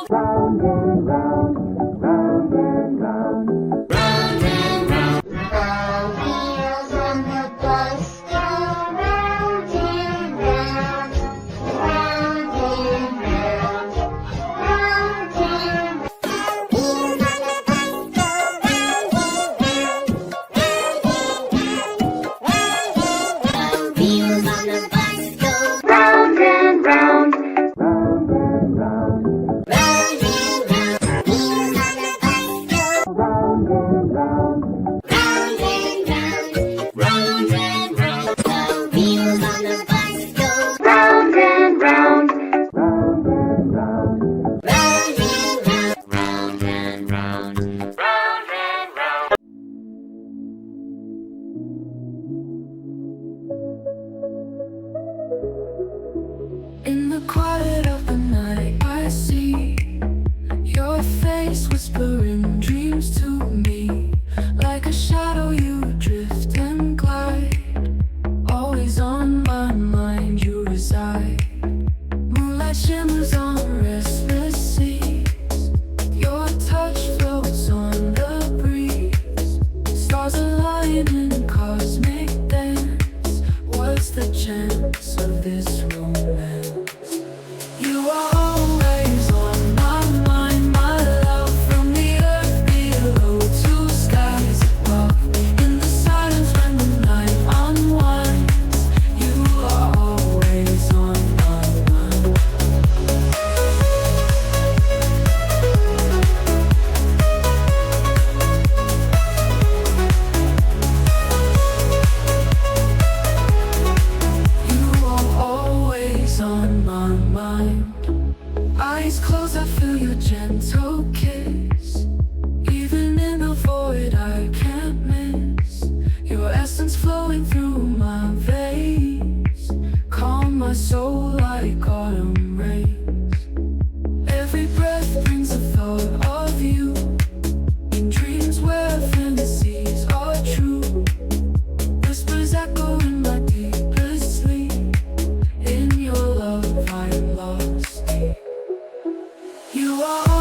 Round face, whispering dreams to me. Like a shadow you drift and glide. Always on my mind you reside. Moonlight shimmers on restless seas. Your touch floats on the breeze. Stars align in cosmic dance. What's the chance of this romance? You are always on my mind, my love. From the earth below to skies above. In the silence when the night unwinds, you are always on my mind. You are always on my mind. Eyes closed, I feel your gentle kiss. Even in the void I can't miss. Your essence flowing through my veins. Calm my soul like autumn rains. Every breath brings a thought of you. In dreams where fantasies are true. Whispers echo in my deepest sleep. In your love I'm lost deep. You are